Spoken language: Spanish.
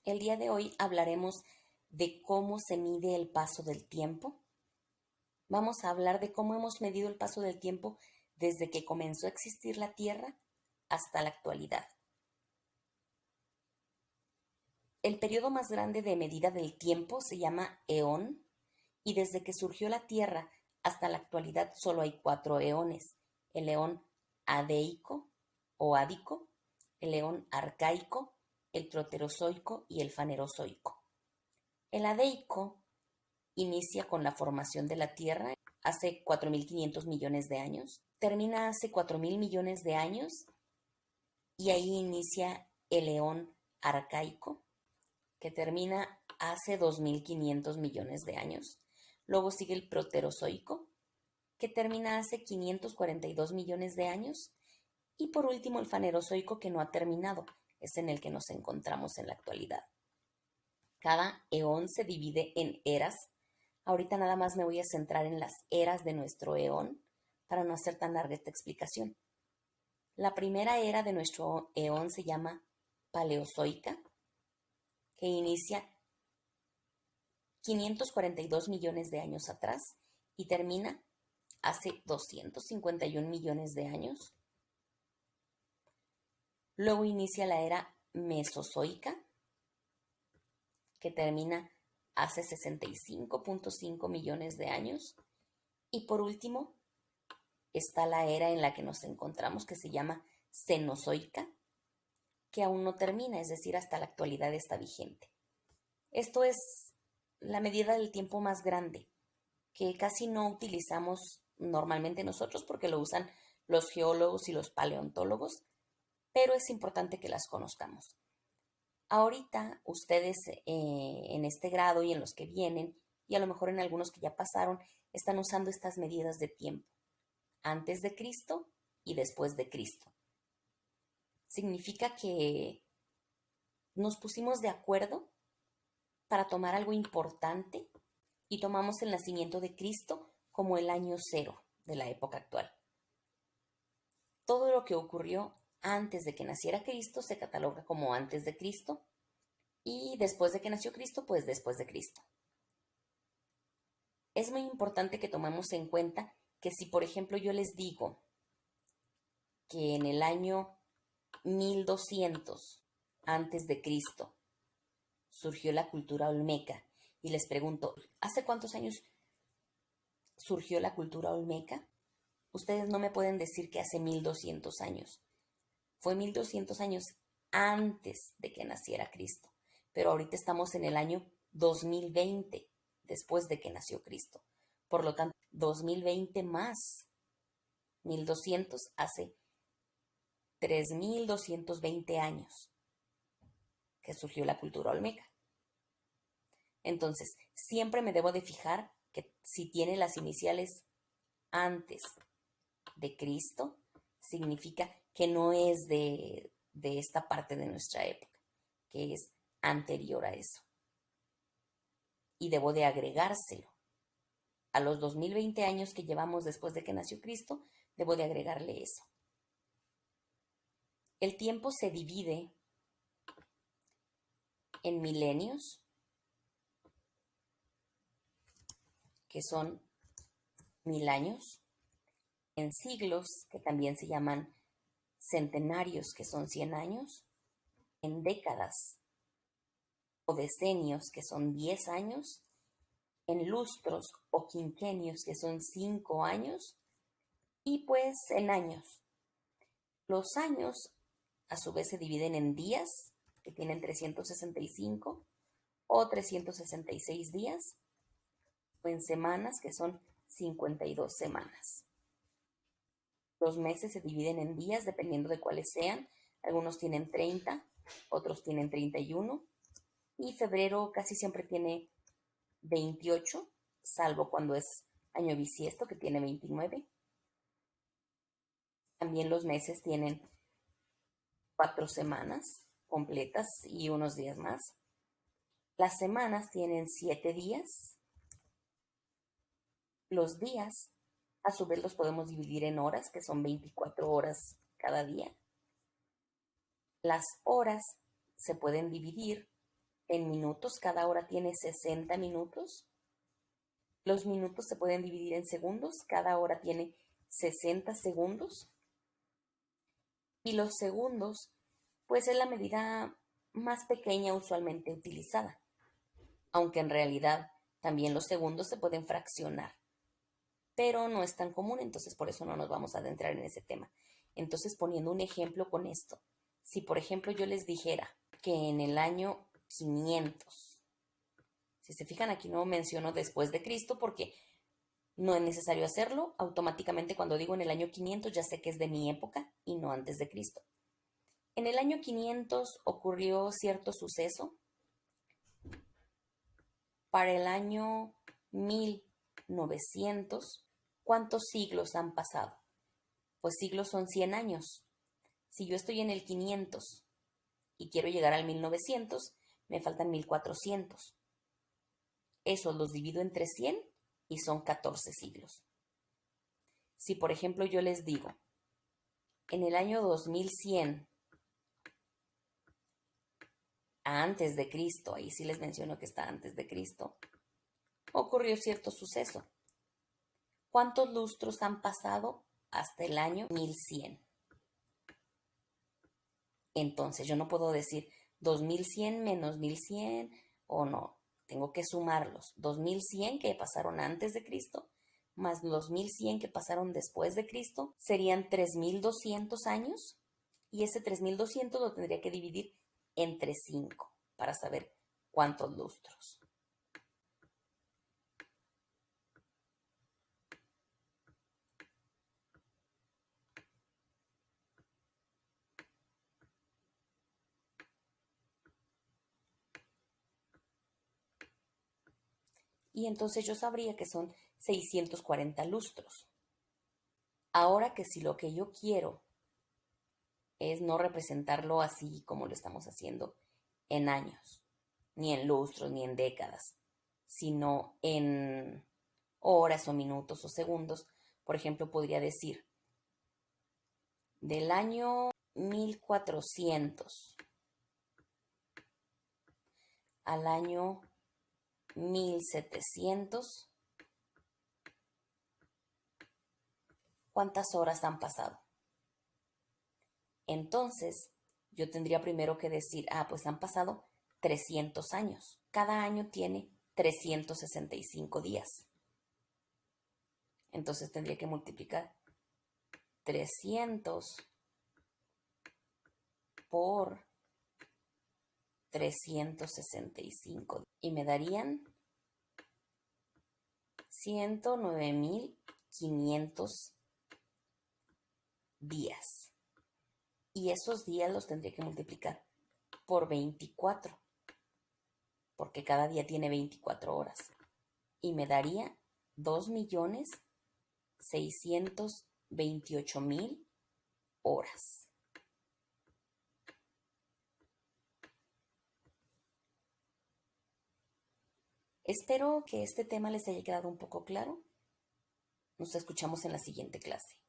El día de hoy hablaremos de cómo se mide el paso del tiempo. Vamos a hablar de cómo hemos medido el paso del tiempo desde que comenzó a existir la Tierra hasta la actualidad. El periodo más grande de medida del tiempo se llama eón y desde que surgió la Tierra hasta la actualidad solo hay 4 eones: el eón adeico o ádico, el eón arcaico, el proterozoico y el fanerozoico. El adeico inicia con la formación de la Tierra hace 4.500 millones de años, termina hace 4.000 millones de años y ahí inicia el eón arcaico, que termina hace 2.500 millones de años. Luego sigue el proterozoico, que termina hace 542 millones de años. Y por último el fanerozoico, que no ha terminado, es en el que nos encontramos en la actualidad. Cada eón se divide en eras. Ahorita nada más me voy a centrar en las eras de nuestro eón para no hacer tan larga esta explicación. La primera era de nuestro eón se llama Paleozoica, que inicia 542 millones de años atrás y termina hace 251 millones de años. Luego inicia la era Mesozoica, que termina hace 65.5 millones de años. Y por último, está la era en la que nos encontramos, que se llama Cenozoica, que aún no termina, es decir, hasta la actualidad está vigente. Esto es la medida del tiempo más grande, que casi no utilizamos normalmente nosotros porque lo usan los geólogos y los paleontólogos, pero es importante que las conozcamos. Ahorita ustedes en este grado y en los que vienen, y a lo mejor en algunos que ya pasaron, están usando estas medidas de tiempo: antes de Cristo y después de Cristo. Significa que nos pusimos de acuerdo para tomar algo importante y tomamos el nacimiento de Cristo como el año cero de la época actual. Todo lo que ocurrió antes de que naciera Cristo se cataloga como antes de Cristo y después de que nació Cristo, pues después de Cristo. Es muy importante que tomemos en cuenta que si, por ejemplo, yo les digo que en el año 1200 antes de Cristo surgió la cultura olmeca y les pregunto, ¿hace cuántos años surgió la cultura olmeca? Ustedes no me pueden decir que hace 1200 años. Fue 1200 años antes de que naciera Cristo, pero ahorita estamos en el año 2020, después de que nació Cristo. Por lo tanto, 2020 más 1200 hace 3220 años que surgió la cultura olmeca. Entonces, siempre me debo de fijar que si tiene las iniciales antes de Cristo, significa que no es de esta parte de nuestra época, que es anterior a eso. Y debo de agregárselo. A los 2020 años que llevamos después de que nació Cristo, debo de agregarle eso. El tiempo se divide en milenios, que son 1000 años, en siglos, que también se llaman centenarios, que son 100 años, en décadas o decenios, que son 10 años, en lustros o quinquenios, que son 5 años, y pues en años. Los años, a su vez, se dividen en días, que tienen 365 o 366 días, o en semanas, que son 52 semanas. Los meses se dividen en días dependiendo de cuáles sean. Algunos tienen 30, otros tienen 31. Y febrero casi siempre tiene 28, salvo cuando es año bisiesto, que tiene 29. También los meses tienen 4 semanas completas y unos días más. Las semanas tienen 7 días. Los días, a su vez, los podemos dividir en horas, que son 24 horas cada día. Las horas se pueden dividir en minutos, cada hora tiene 60 minutos. Los minutos se pueden dividir en segundos, cada hora tiene 60 segundos. Y los segundos, pues es la medida más pequeña usualmente utilizada, aunque en realidad también los segundos se pueden fraccionar, pero no es tan común, entonces por eso no nos vamos a adentrar en ese tema. Entonces, poniendo un ejemplo con esto, si por ejemplo yo les dijera que en el año 500, si se fijan aquí no menciono después de Cristo porque no es necesario hacerlo, automáticamente cuando digo en el año 500 ya sé que es de mi época y no antes de Cristo. En el año 500 ocurrió cierto suceso. Para el año 1900, ¿cuántos siglos han pasado? Pues siglos son 100 años. Si yo estoy en el 500 y quiero llegar al 1900, me faltan 1400. Eso los divido entre 100 y son 14 siglos. Si por ejemplo yo les digo, en el año 2100, antes de Cristo, ahí sí les menciono que está antes de Cristo, ocurrió cierto suceso. ¿Cuántos lustros han pasado hasta el año 1100? Entonces yo no puedo decir 2100 menos 1100 o no, tengo que sumarlos. 2100 que pasaron antes de Cristo más los 1100 que pasaron después de Cristo serían 3200 años y ese 3200 lo tendría que dividir entre 5 para saber cuántos lustros. Y entonces yo sabría que son 640 lustros. Ahora que si lo que yo quiero es no representarlo así como lo estamos haciendo en años, ni en lustros, ni en décadas, sino en horas o minutos o segundos, por ejemplo, podría decir del año 1400 al año 1700, ¿cuántas horas han pasado? Entonces, yo tendría primero que decir, pues han pasado 300 años. Cada año tiene 365 días. Entonces tendría que multiplicar 300 por 365 y me darían 109.500 días. Y esos días los tendría que multiplicar por 24, porque cada día tiene 24 horas. Y me daría 2.628.000 horas. Espero que este tema les haya quedado un poco claro. Nos escuchamos en la siguiente clase.